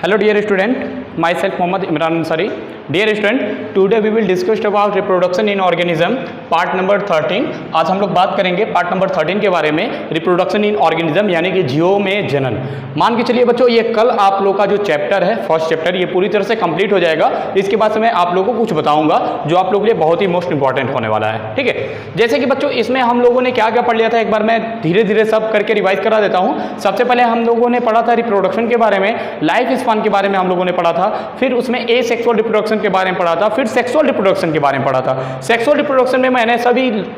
Hello dear student, myself Mohammad Imran Ansari. Dear student, today we will discuss about reproduction in organism part number 13. आज हम लोग बात करेंगे part number 13 के बारे में, रिप्रोडक्शन इन ऑर्गेनिज्म यानी कि जीवों में जनन। मान के चलिए बच्चों, ये कल आप लोग का जो चैप्टर है, फर्स्ट चैप्टर, ये पूरी तरह से कंप्लीट हो जाएगा। इसके बाद से मैं आप लोगों को कुछ बताऊंगा जो आप लोगों के लिए बहुत ही मोस्ट इंपॉर्टेंट होने वाला है। ठीक है, जैसे कि बच्चों इसमें हम लोगों ने क्या क्या पढ़ लिया था, एक बार मैं धीरे धीरे सब करके रिवाइज करा देता हूँ। सबसे पहले हम लोगों ने पढ़ा था रिप्रोडक्शन के बारे में, लाइफ स्पान के बारे में हम लोगों ने पढ़ा था, फिर उसमें एसेक्सुअल रिप्रोडक्शन के बारे में पढ़ा था, फिर सेक्सुअल रिप्रोडक्शन के बारे में पढ़ा था। सेक्सुअल रिप्रोडक्शन में मैंने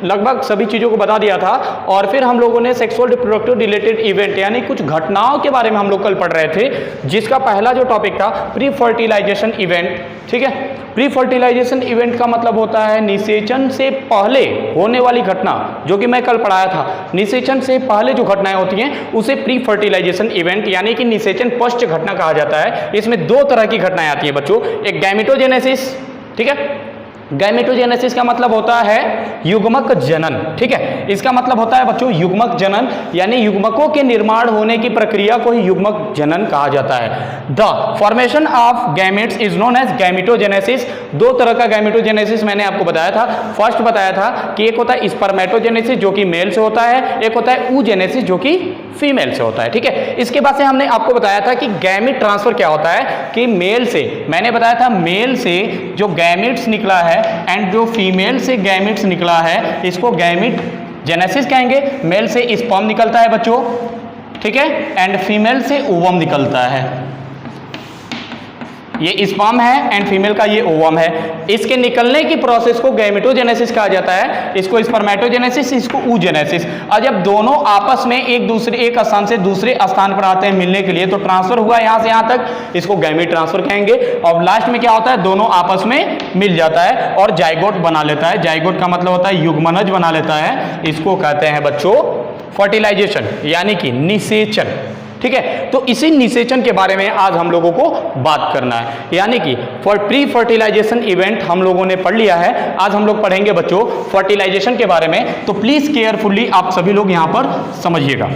लगभग सभी चीज़ों को बता दिया था। और फिर हम लोगों ने सेक्सुअल रिप्रोडक्टिव रिलेटेड इवेंट यानी कुछ घटनाओं के बारे में हम लोग कल पढ़ रहे थे, जिसका पहला जो टॉपिक था प्री फर्टिलाइजेशन इवेंट। ठीक है, प्री फर्टिलाइजेशन इवेंट का मतलब होता है निषेचन से पहले होने वाली घटना, जो कि मैं कल पढ़ाया था। निषेचन से पहले जो घटनाएं होती हैं उसे प्री फर्टिलाइजेशन इवेंट यानी कि निषेचन पश्च घटना कहा जाता है। इसमें दो तरह की घटनाएं आती हैं बच्चों, एक गैमेटोजेनेसिस, ठीक है, गैमेटोजेनेसिस का मतलब होता है युग्मक जनन। ठीक है, इसका मतलब होता है बच्चों युग्मक जनन, यानी युग्मकों के निर्माण होने की प्रक्रिया को ही युग्मक जनन कहा जाता है। The formation of gametes is known as gametogenesis. दो तरह का गैमेटोजेनेसिस मैंने आपको बताया था। फर्स्ट बताया था कि एक होता है स्पर्मेटोजेनेसिस जो कि मेल से होता है, एक होता है oogenesis जो कि फीमेल से होता है। ठीक है, इसके बाद से हमने आपको बताया था कि गैमेट ट्रांसफर क्या होता है, कि मेल से, मैंने बताया था मेल से जो गैमेट्स निकला है एंड जो फीमेल से गैमेट्स निकला है इसको गैमेट जेनेसिस कहेंगे। मेल से स्पर्म निकलता है बच्चों, ठीक है, एंड फीमेल से ओवम निकलता है। ये स्पर्म है एंड फीमेल का ये ओवम है। इसके निकलने की प्रोसेस को गैमेटोजेनेसिस कहा जाता है, इसको स्पर्मेटोजेनेसिस, इसको oogenesis। और जब दोनों आपस में एक स्थान से दूसरे स्थान पर आते हैं मिलने के लिए, तो ट्रांसफर हुआ यहां से यहां तक, इसको गैमेट ट्रांसफर कहेंगे। और लास्ट में क्या होता है, दोनों आपस में मिल जाता है और जाइगोट बना लेता है। जाइगोट का मतलब होता है युग्मनज बना लेता है। इसको कहते हैं बच्चों फर्टिलाइजेशन यानी कि निषेचन। ठीक है, तो इसी निषेचन के बारे में आज हम लोगों को बात करना है, यानी कि प्री फर्टिलाइजेशन इवेंट हम लोगों ने पढ़ लिया है। आज हम लोग पढ़ेंगे बच्चों फर्टिलाइजेशन के बारे में, तो प्लीज केयरफुली आप सभी लोग यहां पर समझिएगा।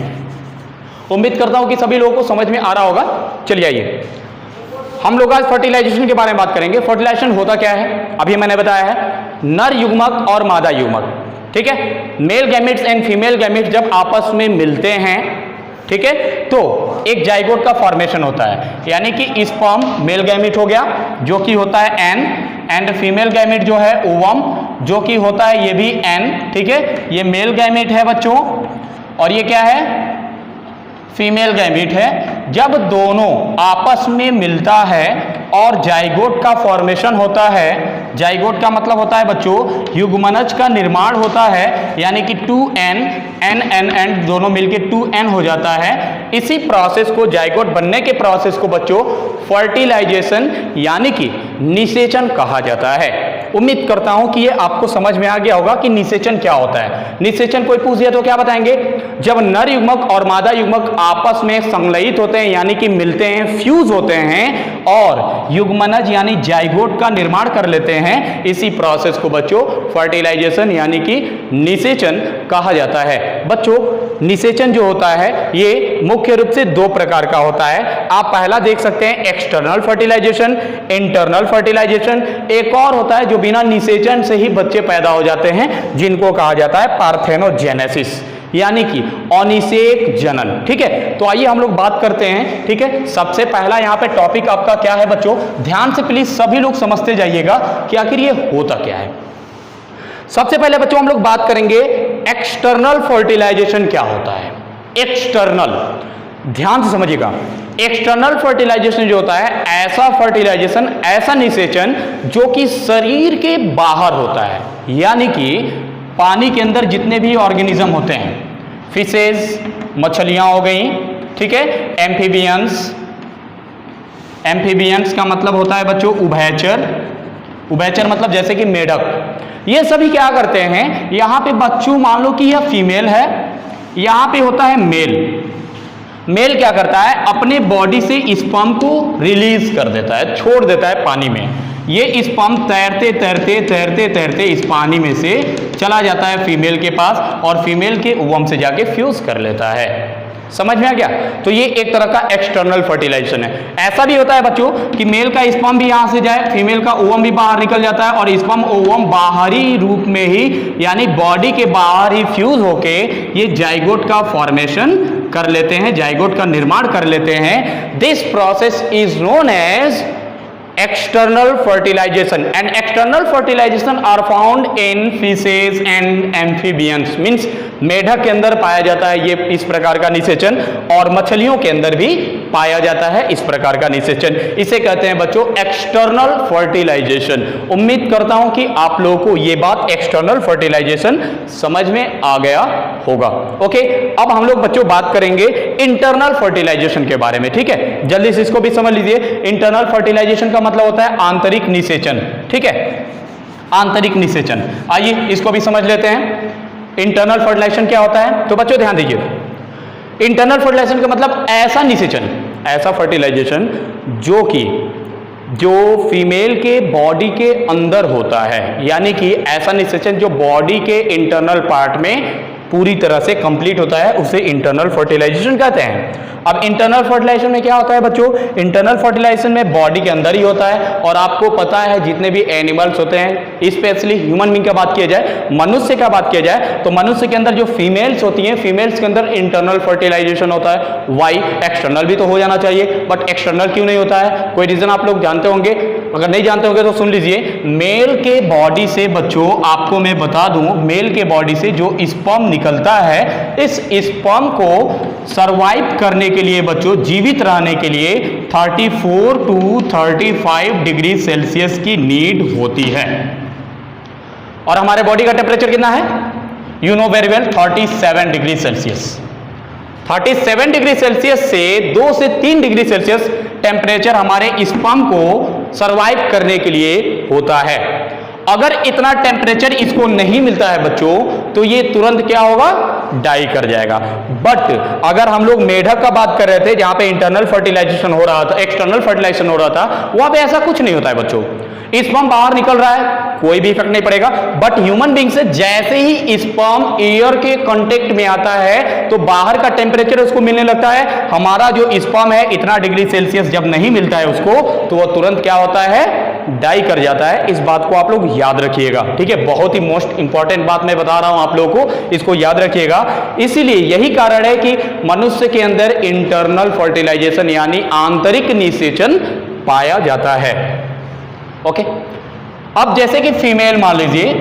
उम्मीद करता हूं कि सभी लोगों को समझ में आ रहा होगा। चलिए आइए, हम लोग आज फर्टिलाइजेशन के बारे में बात करेंगे। फर्टिलाइजेशन होता क्या है, अभी मैंने बताया है, नर युग्मक और मादा युग्मक, ठीक है, male gametes and female gametes जब आपस में मिलते हैं, ठीक है, तो एक जाइगोट का फॉर्मेशन होता है, यानी कि स्पर्म मेल गैमेट हो गया जो कि होता है एन, एंड फीमेल गैमेट जो है ओवम जो कि होता है ये भी एन। ठीक है, ये मेल गैमेट है बच्चों और ये क्या है, फीमेल गैमेट है। जब दोनों आपस में मिलता है और जाइगोट का फॉर्मेशन होता है, जाइगोट का मतलब होता है बच्चों युग्मनज का निर्माण होता है, यानी कि 2n n दोनों मिलके 2n हो जाता है। इसी प्रोसेस को, जाइगोट बनने के प्रोसेस को बच्चों फर्टिलाइजेशन यानी कि निषेचन कहा जाता है। उम्मीद करता हूं कि ये आपको समझ में आ गया होगा कि निषेचन क्या होता है। निषेचन कोई पूछ दिया तो क्या बताएंगे, जब नर युग्मक और मादा युग्मक आपस में संलयित होते हैं यानी कि मिलते हैं, फ्यूज होते हैं और युग्मनज यानी जाइगोट का निर्माण कर लेते हैं, इसी प्रोसेस को बच्चों फर्टिलाइजेशन यानी कि निषेचन कहा जाता है। बच्चों निषेचन जो होता है ये मुख्य रूप से दो प्रकार का होता है। आप पहला देख सकते हैं एक्सटर्नल फर्टिलाइजेशन, इंटरनल फर्टिलाइजेशन। एक और होता है जो बिना निषेचन से ही बच्चे पैदा हो जाते हैं, जिनको कहा जाता है पार्थेनोजेनेसिस यानी कि अनिषेक जनन। ठीक है, तो आइए हम लोग बात करते हैं। ठीक है, सबसे पहला यहाँ पे टॉपिक आपका क्या है बच्चों, ध्यान से प्लीज सभी लोग समझते जाइएगा कि आखिर ये होता क्या है। सबसे पहले बच्चों हम लोग बात करेंगे एक्सटर्नल फर्टिलाइजेशन क्या होता है। एक्सटर्नल, ध्यान से समझिएगा, एक्सटर्नल फर्टिलाइजेशन जो होता है ऐसा फर्टिलाइजेशन, ऐसा निषेचन जो कि शरीर के बाहर होता है, यानी कि पानी के अंदर जितने भी ऑर्गेनिज्म होते हैं, फिशेज, मछलियां हो गई, ठीक है, एम्फीबियंस, एम्फीबियंस का मतलब होता है बच्चों उभयचर, उभयचर मतलब जैसे कि मेढक, ये सभी क्या करते हैं, यहां पे बच्चों मान लो कि यह फीमेल है, यहां पे होता है मेल। मेल क्या करता है, अपने बॉडी से स्पर्म को रिलीज कर देता है, छोड़ देता है पानी में। ये स्पर्म तैरते तैरते तैरते तैरते इस पानी में से चला जाता है फीमेल के पास और फीमेल के ओवम से जाके फ्यूज कर लेता है। समझ में आ गया? तो ये एक तरह का एक्सटर्नल फर्टिलाइजेशन है। ऐसा भी होता है बच्चों कि मेल का स्पर्म भी यहां से जाए, फीमेल का ओवम भी बाहर निकल जाता है और स्पर्म ओवम बाहरी रूप में ही यानी बॉडी के बाहर ही फ्यूज होके ये जाइगोट का फॉर्मेशन कर लेते हैं, जाइगोट का निर्माण कर लेते हैं। This process is known as external fertilization and external fertilization are found in fishes and amphibians means मेढक के अंदर पाया जाता है ये इस प्रकार का निषेचन और मछलियों के अंदर भी पाया जाता है इस प्रकार का निषेचन। इसे कहते हैं बच्चों एक्सटर्नल फर्टिलाइजेशन। उम्मीद करता हूं कि आप लोगों को ये बात एक्सटर्नल फर्टिलाइजेशन समझ में आ गया होगा। ओके, अब हम लोग बच्चों बात करेंगे इंटरनल फर्टिलाइजेशन के बारे में। ठीक है, जल्दी से इसको भी समझ लीजिए। इंटरनल फर्टिलाइजेशन का मतलब होता है आंतरिक निषेचन। ठीक है, आंतरिक निषेचन। आइए इसको भी समझ लेते हैं। इंटरनल फर्टिलाइजेशन क्या होता है? तो बच्चों ध्यान दीजिए, इंटरनल फर्टिलाइजेशन का मतलब ऐसा निषेचन, ऐसा फर्टिलाइजेशन जो फीमेल के बॉडी के अंदर होता है, यानी कि ऐसा निषेचन जो बॉडी के इंटरनल पार्ट में पूरी तरह से कंप्लीट होता है, उसे इंटरनल फर्टिलाइजेशन कहते हैं। अब इंटरनल फर्टिलाइजेशन में क्या होता है बच्चों? इंटरनल फर्टिलाइजेशन में बॉडी के अंदर ही होता है और आपको पता है जितने भी एनिमल्स होते हैं, स्पेशली ह्यूमन बीइंग का बात किया जाए, मनुष्य का बात किया जाए, तो मनुष्य के अंदर जो फीमेल्स होती हैं, फीमेल्स के अंदर इंटरनल फर्टिलाइजेशन होता है। वाई? एक्सटर्नल भी तो हो जाना चाहिए, बट एक्सटर्नल क्यों नहीं होता है? कोई रीजन आप लोग जानते होंगे, अगर नहीं जानते होंगे तो सुन लीजिए। मेल के बॉडी से बच्चों आपको मैं बता दूं, मेल के बॉडी से जो स्पर्म निकलता है, इस स्पर्म को सरवाइव करने के लिए बच्चों, जीवित रहने के लिए 34 टू 35 डिग्री सेल्सियस की नीड होती है। और हमारे बॉडी का टेम्परेचर कितना है? You know very well, 37 degree Celsius. 37 degree Celsius से 2 से 3 डिग्री सेल्सियस टेम्परेचर हमारे स्पर्म को सरवाइव करने के लिए होता है। अगर इतना टेम्परेचर इसको नहीं मिलता है बच्चों, तो ये तुरंत क्या होगा? डाई कर जाएगा। बट अगर हम लोग मेढक का बात कर रहे थे, जहां पे इंटरनल फर्टिलाइजेशन हो रहा था, एक्सटर्नल फर्टिलाइजेशन हो रहा था, वहां पे ऐसा कुछ नहीं होता है बच्चों। स्पर्म बाहर निकल रहा है, कोई भी इफेक्ट नहीं पड़ेगा। बट ह्यूमन बीइंग से जैसे ही स्पर्म एयर के कांटेक्ट में आता है, तो बाहर का टेम्परेचर उसको मिलने लगता है। हमारा जो स्पर्म है, इतना डिग्री सेल्सियस जब नहीं मिलता है उसको, तो वो तुरंत क्या होता है? डाई कर जाता है। इस बात को आप लोग याद रखिएगा। ठीक है, बहुत ही मोस्ट इंपॉर्टेंट बात मैं बता रहा हूं आप लोगों को, इसको याद रखिएगा। इसीलिए यही कारण है कि मनुष्य के अंदर इंटरनल फर्टिलाइजेशन यानी आंतरिक निषेचन पाया जाता है। ओके, अब जैसे कि फीमेल मान लीजिए,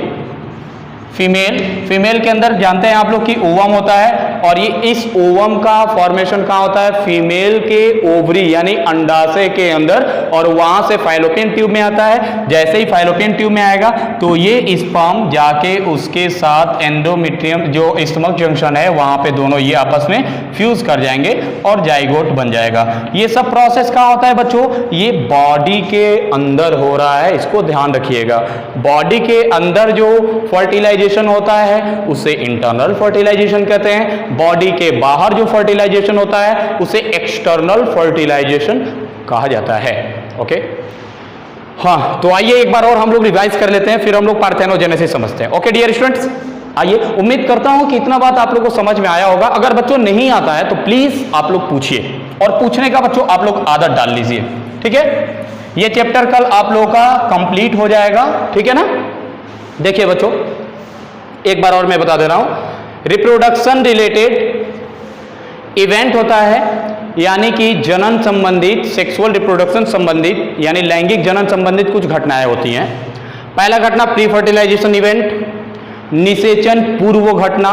फीमेल के अंदर जानते हैं आप लोग कि ओवम होता है, और ये इस ओवम का फॉर्मेशन कहां होता है? फीमेल के ओवरी यानी अंडाशय के अंदर, और वहां से फाइलोपियन ट्यूब में आता है। जैसे ही फाइलोपियन ट्यूब में आएगा तो ये स्पर्म जाके उसके साथ एंडोमेट्रियम जो स्टमक जंक्शन है, वहां पे दोनों ये आपस में फ्यूज कर जाएंगे और जाइगोट बन जाएगा। ये सब प्रोसेस कहां होता है बच्चों? ये बॉडी के अंदर हो रहा है, इसको ध्यान रखिएगा। बॉडी के अंदर जो फर्टिलाइजेशन होता है उसे इंटरनल फर्टिलाइजेशन कहते हैं। बॉडी के बाहर जो फर्टिलाइजेशन होता है उसे एक्सटर्नल फर्टिलाइजेशन कहा जाता है। ओके, हाँ, तो आइए एक बार और हम लोग रिवाइज कर लेते हैं, फिर हम लोग पार्थेनोजेनेसिस समझते हैं। ओके डियर स्टूडेंट्स, आइए, उम्मीद करता हूं कि इतना बात आप लोगों को समझ में आया होगा। अगर बच्चों नहीं आता है तो प्लीज आप लोग पूछिए, और पूछने का बच्चों आप लोग आदत डाल लीजिए। ठीक है, ये चैप्टर कल आप लोगों का कंप्लीट हो जाएगा। ठीक है ना? देखिए बच्चों, एक बार और मैं बता दे रहा हूं, रिप्रोडक्शन रिलेटेड इवेंट होता है, यानी कि जनन संबंधित, सेक्सुअल रिप्रोडक्शन संबंधित यानी लैंगिक जनन संबंधित कुछ घटनाएं होती हैं। पहला घटना प्री फर्टिलाइजेशन इवेंट, निषेचन पूर्व घटना,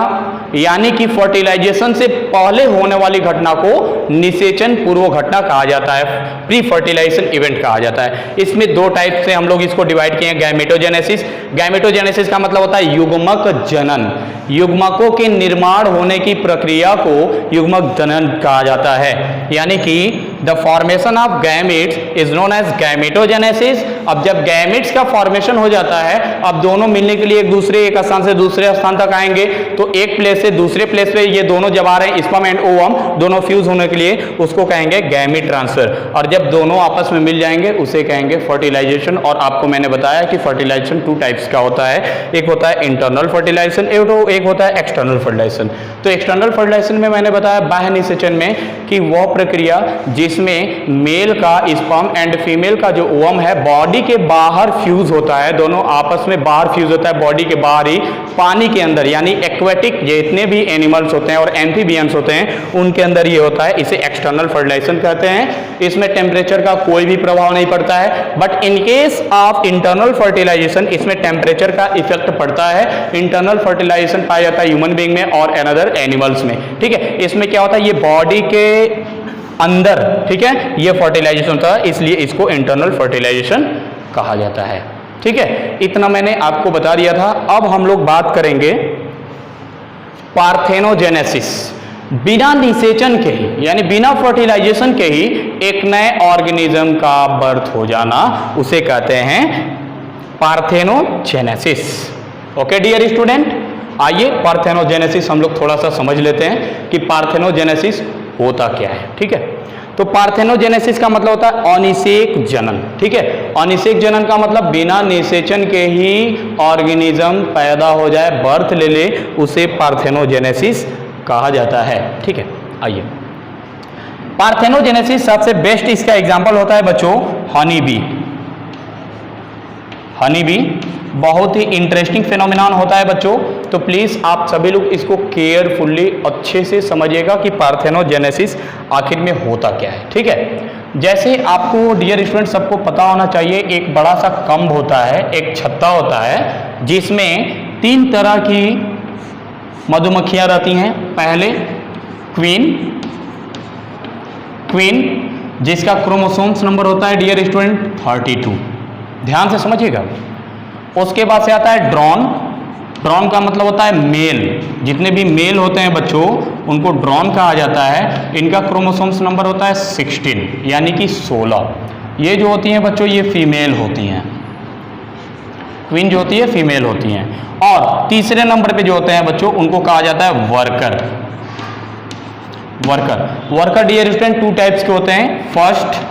यानी कि फर्टिलाइजेशन से पहले होने वाली घटना को निषेचन पूर्व घटना कहा जाता है, प्री फर्टिलाइजेशन इवेंट कहा जाता है। इसमें दो टाइप से हम लोग इसको डिवाइड किए हैं। गैमेटोजेनेसिस, गैमेटोजेनेसिस का मतलब होता है युग्मक जनन, युग्मकों के निर्माण होने की प्रक्रिया को युग्मक जनन कहा जाता है। यानी कि the formation of gametes is known as gametogenesis. अब जब गैमेट्स का फॉर्मेशन हो जाता है, अब दोनों मिलने के लिए एक स्थान से दूसरे स्थान तक आएंगे, तो एक प्लेस से दूसरे प्लेस पे ये दोनों जब आ रहे हैं, स्पर्म एंड ओवम दोनों फ्यूज होने के लिए, उसको कहेंगे गैमेट ट्रांसफर। और जब दोनों आपस में मिल जाएंगे उसे कहेंगे फर्टिलाइजेशन। और आपको मैंने बताया कि फर्टिलाइजेशन 2 टाइप्स का होता है, एक होता है इंटरनल फर्टिलाइजेशन, एक होता है एक्सटर्नल फर्टिलाइजेशन। तो एक्सटर्नल फर्टिलाइजेशन में मैंने बताया बाह्य निषेचन में कि वह प्रक्रिया जिसमें मेल का स्पर्म एंड फीमेल का जो ओवम है बॉडी के बाहर फ्यूज होता है, दोनों आपस में बाहर फ्यूज होता है, बॉडी के बाहर ही पानी के अंदर, यानी एक्वेटिक जितने भी एनिमल्स होते हैं और एम्फीबियंस होते हैं उनके अंदर ये होता है, इसे एक्सटर्नल फर्टिलाइजेशन कहते हैं। इसमें टेम्परेचर का कोई भी प्रभाव नहीं पड़ता है, but in case of internal fertilization इसमें टेम्परेचर का इफेक्ट पड़ता है। इंटरनल फर्टिलाइजेशन पाया जाता है ह्यूमन बीइंग में और अनदर एनिमल्स में, ठीक है। इसमें क्या होता है, ये बॉडी के अंदर, ठीक है, ये फर्टिलाइजेशन होता है, इसलिए इसको इंटरनल फर्टिलाइजेशन कहा जाता है, ठीक है। इतना मैंने आपको बता दिया था। अब हम लोग बात करेंगे पार्थेनोजेनेसिस। बिना निषेचन के ही, यानी बिना फर्टिलाइजेशन के ही एक नए ऑर्गेनिज्म का बर्थ हो जाना, उसे कहते हैं पार्थेनोजेनेसिस। ओके डियर स्टूडेंट, आइए पार्थेनोजेनेसिस हम लोग थोड़ा सा समझ लेते हैं कि पार्थेनोजेनेसिस होता क्या है, ठीक है। तो पार्थेनोजेनेसिस का मतलब होता है अनिषेक जनन, ठीक है। अनिषेक जनन का मतलब बिना निषेचन के ही ऑर्गेनिज्म पैदा हो जाए, बर्थ ले ले, उसे पार्थेनोजेनेसिस कहा जाता है, ठीक है। आइए, पार्थेनोजेनेसिस सबसे बेस्ट इसका एग्जांपल होता है बच्चों हनी बी। हनी बी बहुत ही इंटरेस्टिंग फिनोमिनन होता है बच्चों, तो प्लीज आप सभी लोग इसको केयरफुल्ली अच्छे से समझिएगा कि पार्थेनोजेनेसिस आखिर में होता क्या है, ठीक है। जैसे आपको डियर स्टूडेंट सबको पता होना चाहिए, एक बड़ा सा कंब होता है, एक छत्ता होता है, जिसमें 3 तरह की मधुमक्खियां रहती हैं। पहले क्वीन जिसका क्रोमोसोम्स नंबर होता है डियर स्टूडेंट 32, ध्यान से समझिएगा। उसके बाद से आता है ड्रोन। ड्रोन का मतलब होता है मेल, जितने भी मेल होते हैं बच्चों उनको ड्रोन कहा जाता है। इनका क्रोमोसोम्स नंबर होता है 16, यानी कि 16। ये जो होती हैं बच्चों ये फीमेल होती हैं, क्वीन जो होती है फीमेल होती हैं। और तीसरे नंबर पे जो होते हैं बच्चों उनको कहा जाता है worker. Worker dear student 2 types के होते हैं। फर्स्ट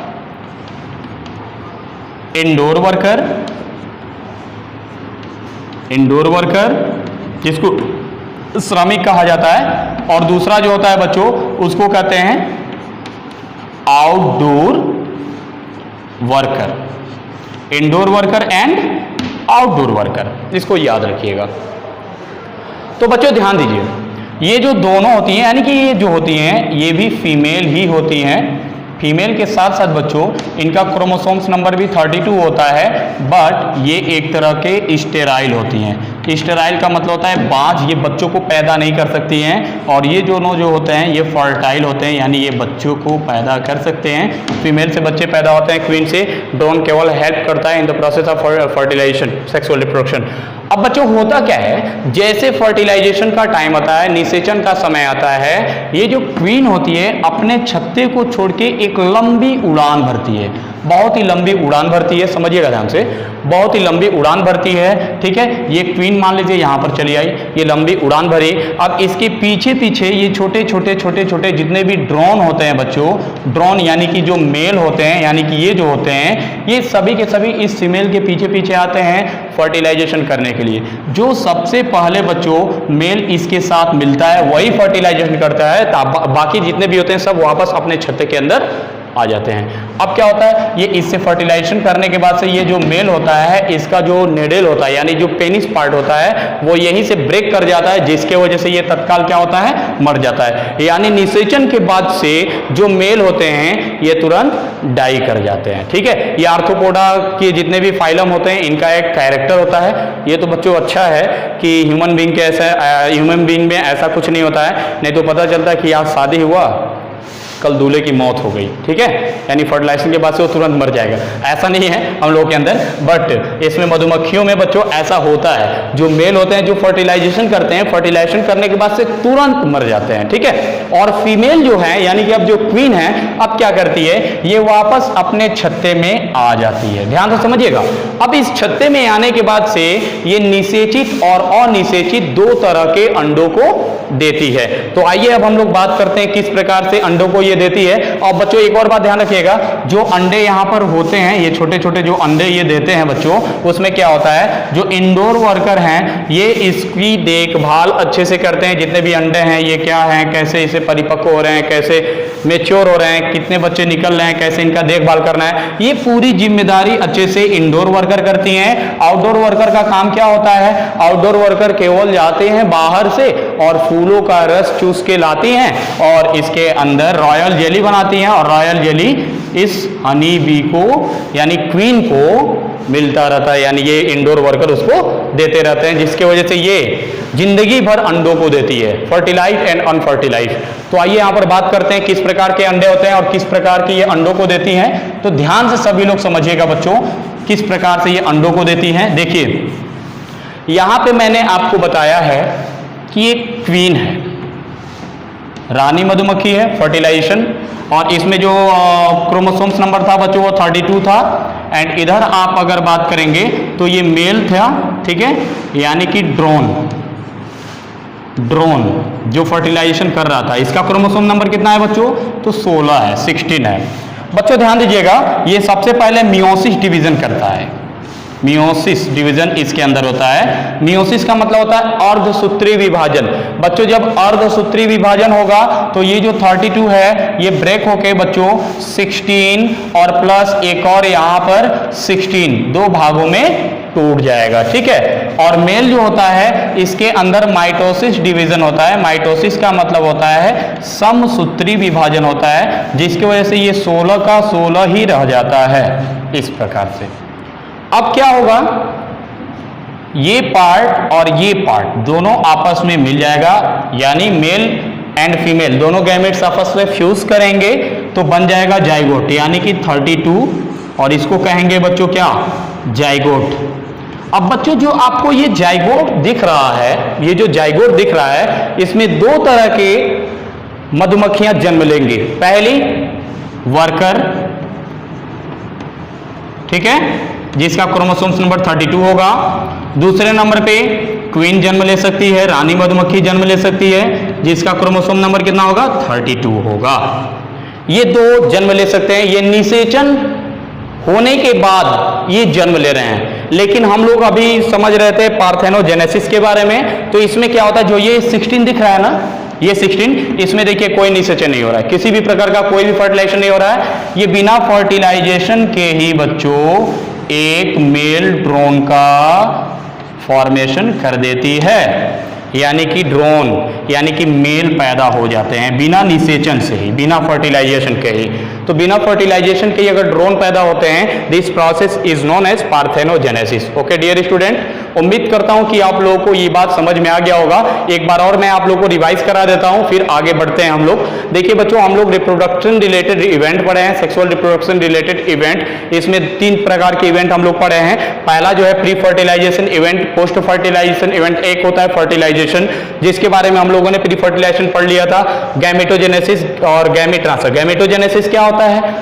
इंडोर वर्कर जिसको श्रमिक कहा जाता है, और दूसरा जो होता है बच्चों उसको कहते हैं outdoor worker. Indoor worker and outdoor worker, इसको याद रखिएगा। तो बच्चों ध्यान दीजिए, ये जो दोनों होती हैं, यानी कि ये जो होती हैं ये भी फीमेल ही होती हैं। फीमेल के साथ साथ बच्चों इनका क्रोमोसोम्स नंबर भी 32 होता है, बट ये एक तरह के स्टेराइल होती हैं। स्टेराइल का मतलब होता है बांझ, ये बच्चों को पैदा नहीं कर सकती हैं। और ये दोनों जो होते हैं ये फर्टाइल होते हैं, यानी ये बच्चों को पैदा कर सकते हैं। फीमेल से बच्चे पैदा होते हैं, क्वीन से। ड्रोन केवल हेल्प करता है in the process of fertilization, sexual reproduction. अब बच्चों होता क्या है, जैसे फर्टिलाइजेशन का टाइम आता है, निषेचन का समय आता है, ये जो क्वीन होती है अपने छत्ते को छोड़ के एक लंबी उड़ान भरती है, बहुत ही लंबी उड़ान भरती है। समझिएगा ध्यान से, बहुत ही लंबी उड़ान भरती है, ठीक है। ये क्वीन मान लीजिए यहाँ पर चली आई, ये लंबी उड़ान भरी। अब इसके पीछे पीछे ये छोटे छोटे जितने भी ड्रोन होते हैं बच्चों, ड्रोन यानी कि जो मेल होते हैं, यानी कि ये जो होते हैं ये सभी के सभी इस फीमेल के पीछे पीछे आते हैं फर्टिलाइजेशन करने के लिए। जो सबसे पहले बच्चों मेल इसके साथ मिलता है वही फर्टिलाइजेशन करता है, बाकी जितने भी होते हैं सब वापस अपने छत्ते के अंदर आ जाते हैं। अब क्या होता है, ये इससे फर्टिलाइजेशन करने के बाद से ये जो मेल होता है इसका जो नेडल होता है, यानी जो पेनिस पार्ट होता है वो यहीं से ब्रेक कर जाता है, जिसके वजह से ये तत्काल क्या होता है, मर जाता है। यानी निषेचन के बाद से जो मेल होते हैं ये तुरंत डाई कर जाते हैं, ठीक है। ये आर्थ्रोपोडा के जितने भी फाइलम होते हैं इनका एक कैरेक्टर होता है। ये तो बच्चों अच्छा है कि ह्यूमन बींग में ऐसा कुछ नहीं होता है, नहीं तो पता चलता है कि आज शादी हुआ कल दूल्हे की मौत हो गई, ठीक है, यानी फर्टिलाइजेशन के बाद से वो तुरंत मर जाएगा, ऐसा नहीं है हम लोग के अंदर, बट इसमें मधुमक्खियों में बच्चों ऐसा होता है, जो मेल होते हैं जो फर्टिलाइजेशन करते हैं, फर्टिलाइजेशन करने के बाद से तुरंत मर जाते हैं, ठीक है। और फीमेल जो है यानी कि अब जो क्वीन है अब क्या करती है, ये वापस अपने छत्ते में आ जाती है, ध्यान से समझिएगा। अब इस छत्ते में आने के बाद से ये निषेचित और अनिषेचित दो तरह के अंडों को देती है। तो आइए अब हम लोग बात करते हैं किस प्रकार से अंडों को ये देती है। और बच्चों एक और बात ध्यान रखिएगा, जो अंडे यहाँ पर होते हैं, ये छोटे छोटे जो अंडे ये देते हैं बच्चों, उसमें क्या होता है, जो इंडोर वर्कर हैं ये इसकी देखभाल अच्छे से करते हैं। जितने भी अंडे हैं ये क्या हैं, कैसे इसे परिपक्व हो रहे हैं, कैसे मेच्योर हो रहे हैं, कितने बच्चे निकल रहे हैं, कैसे इनका देखभाल करना है, ये पूरी जिम्मेदारी अच्छे से इंडोर वर्कर करती हैं। आउटडोर वर्कर का काम क्या होता है, आउटडोर वर्कर केवल जाते हैं बाहर से और फूलों का रस चूस के लाती हैं और इसके अंदर रॉयल जेली बनाती हैं, और रॉयल जेली इस हनी बी को यानी क्वीन को मिलता रहता है, यानी ये इंडोर वर्कर उसको देते रहते हैं, जिसके वजह से ये जिंदगी भर अंडों को देती है, फर्टिलाइज एंड अनफर्टिलाइज। तो आइए यहाँ पर बात करते हैं किस प्रकार के अंडे होते हैं और किस प्रकार की ये अंडों को देती हैं। तो ध्यान से सभी लोग समझिएगा बच्चों, किस प्रकार से ये अंडों को देती हैं। देखिए यहाँ पे मैंने आपको बताया है कि ये क्वीन है, रानी मधुमक्खी है, फर्टिलाइजेशन, और इसमें जो क्रोमोसोम्स नंबर था बच्चों वो 32 था। एंड इधर आप अगर बात करेंगे तो ये मेल था, ठीक है, यानी कि ड्रोन जो फर्टिलाइजेशन कर रहा था, इसका क्रोमोसोम नंबर कितना है बच्चों, तो 16 है, 16 है। बच्चों ध्यान दीजिएगा, ये सबसे पहले मियोसिस डिवीजन करता है, मियोसिस डिवीजन इसके अंदर होता है। मियोसिस का मतलब होता है अर्धसूत्री विभाजन। बच्चों जब अर्धसूत्री विभाजन होगा तो ये जो 32 है ये ब्रेक होके बच्चों 16 और प्लस एक और यहाँ पर 16 दो भागों में टूट जाएगा, ठीक है। और मेल जो होता है इसके अंदर माइटोसिस डिवीजन होता है। माइटोसिस का मतलब होता है समसूत्री विभाजन होता है, जिसकी वजह से ये 16 का 16 ही रह जाता है इस प्रकार से। अब क्या होगा, ये पार्ट और ये पार्ट दोनों आपस में मिल जाएगा, यानी मेल एंड फीमेल दोनों गैमेट्स आपस में फ्यूज करेंगे तो बन जाएगा जाइगोट, यानी कि 32, और इसको कहेंगे बच्चों क्या, जाइगोट। अब बच्चों जो आपको ये जाइगोट दिख रहा है, ये जो जाइगोट दिख रहा है, इसमें दो तरह के मधुमक्खियां जन्म लेंगी। पहली वर्कर, ठीक है, जिसका क्रोमोसोम्स नंबर 32 होगा। दूसरे नंबर पे क्वीन जन्म ले सकती है, रानी मधुमक्खी जन्म ले सकती है, जिसका क्रोमोसोम नंबर कितना होगा, 32 होगा। ये दो जन्म ले सकते हैं, ये निषेचन होने के बाद ये जन्म ले रहे हैं। लेकिन हम लोग अभी समझ रहे थे पार्थेनोजेनेसिस के बारे में, तो इसमें क्या होता है, जो ये 16 दिख रहा है ना, ये 16, इसमें देखिए कोई निषेचन नहीं हो रहा है, किसी भी प्रकार का कोई भी फर्टिलाइजेशन नहीं हो रहा है। ये बिना फर्टिलाइजेशन के ही बच्चों एक मेल ड्रोन का फॉर्मेशन कर देती है, यानी कि ड्रोन यानी कि मेल पैदा हो जाते हैं बिना निषेचन से ही, बिना फर्टिलाइजेशन के ही। तो बिना फर्टिलाइजेशन के ही अगर ड्रोन पैदा होते हैं, this process is known as parthenogenesis. Okay dear student, उम्मीद करता हूं कि आप लोगों को ये बात समझ में आ गया होगा। एक बार और मैं आप लोगों को रिवाइज करा देता हूं, फिर आगे बढ़ते हैं हम लोग। देखिए बच्चों, हम लोग रिप्रोडक्शन रिलेटेड इवेंट पढ़े हैं, सेक्सुअल रिप्रोडक्शन रिलेटेड इवेंट। इसमें 3 प्रकार के इवेंट हम लोग पढ़े हैं। पहला जो है pre fertilization event, post fertilization event, एक होता है फर्टिलाइजेशन, जिसके बारे में हम लोगों ने प्री फर्टिलाइजेशन पढ़ लिया था। गैमेटोजेनेसिस और गैमेट ट्रांसफर। गैमेटोजेनेसिस क्या होता है,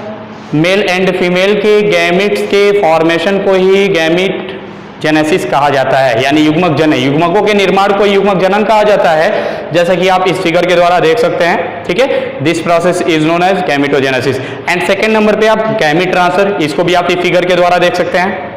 मेल एंड फीमेल के गैमेट्स के फॉर्मेशन को ही गैमेट जेनेसिस कहा जाता है, यानी युग्मक जनन, युग्मकों के निर्माण को युग्मक जनन कहा जाता है, जैसा कि आप इस फिगर के द्वारा देख सकते हैं, ठीक है। This process is known as gametogenesis. And second number पे आप गैमेट ट्रांसफर, इसको भी आप इस फिगर के द्वारा देख सकते हैं।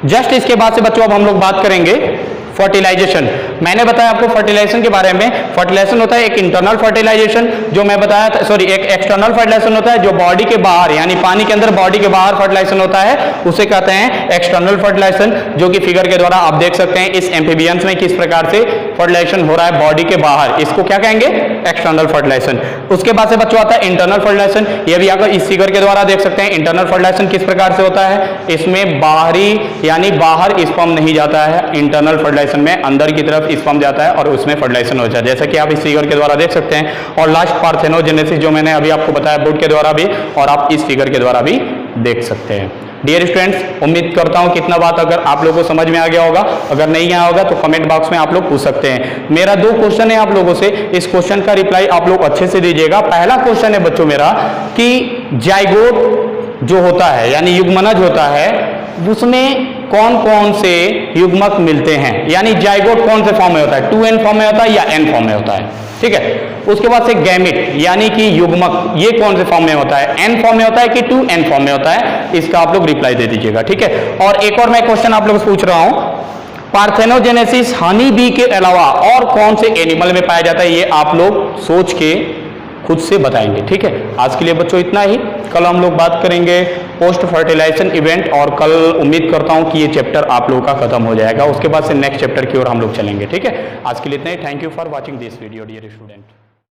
जस्ट इसके बाद से बच्चों अब हम लोग बात करेंगे फर्टिलाइजेशन। मैंने बताया आपको फर्टिलाइजेशन के बारे में। फर्टिलाइजेशन होता है एक इंटरनल फर्टिलाइजेशन जो मैं बताया था, सॉरी एक एक्सटर्नल फर्टिलाइजेशन होता है जो बॉडी के बाहर यानी पानी के अंदर बॉडी के बाहर फर्टिलाइजेशन होता है, उसे कहते हैं एक्सटर्नल फर्टिलाइजेशन, जो कि फिगर के द्वारा आप देख सकते हैं इस एम्फीबियंस में किस प्रकार से फर्टिलाइजेशन हो रहा है बॉडी के बाहर, इसको क्या कहेंगे? External fertilization. उसके बाद से बच्चों आता है इंटरनल फर्टिलाइजेशन। ये भी आप इस फिगर के द्वारा देख सकते हैं इंटरनल फर्टिलाइजेशन किस प्रकार से होता है। इसमें बाहरी यानी बाहर स्पर्म नहीं जाता है, इंटरनल फर्टिलाइजेशन में अंदर की तरफ स्पर्म जाता है और उसमें फर्टिलाइजेशन हो जाता है, जैसा कि आप इस फिगर के द्वारा देख सकते हैं। और लास्ट पार्थेनोजेनेसिस जो मैंने अभी आपको बताया बोर्ड के द्वारा भी, और आप इस फिगर के द्वारा भी देख सकते हैं। डियर स्टूडेंट्स, उम्मीद करता हूं कितना बात अगर आप लोगों को समझ में आ गया होगा। अगर नहीं आया होगा तो कमेंट बॉक्स में आप लोग पूछ सकते हैं। मेरा 2 क्वेश्चन है आप लोगों से, इस क्वेश्चन का रिप्लाई आप लोग अच्छे से दीजिएगा। पहला क्वेश्चन है बच्चों मेरा कि जाइगोट जो होता है यानी युग्मनज होता है, उसमें कौन कौन से युग्मक मिलते हैं, यानी जाइगोट कौन से फॉर्म में होता है, 2n फॉर्म में होता है या n फॉर्म में होता है, ठीक है। उसके बाद से गैमेट यानी कि युग्मक, ये कौन से फॉर्म में होता है, n फॉर्म में होता है कि 2n फॉर्म में होता है, इसका आप लोग रिप्लाई दे दीजिएगा, ठीक है। और एक और मैं क्वेश्चन आप लोग से पूछ रहा हूं, पार्थेनोजेनेसिस हनी बी के अलावा और कौन से एनिमल में पाया जाता है, ये आप लोग सोच के खुद से बताएंगे, ठीक है। आज के लिए बच्चों इतना ही, कल हम लोग बात करेंगे पोस्ट फर्टिलाइजेशन इवेंट, और कल उम्मीद करता हूं कि ये चैप्टर आप लोगों का खत्म हो जाएगा। उसके बाद से नेक्स्ट चैप्टर की ओर हम लोग चलेंगे, ठीक है। आज के लिए इतना ही। Thank you for watching this video dear student.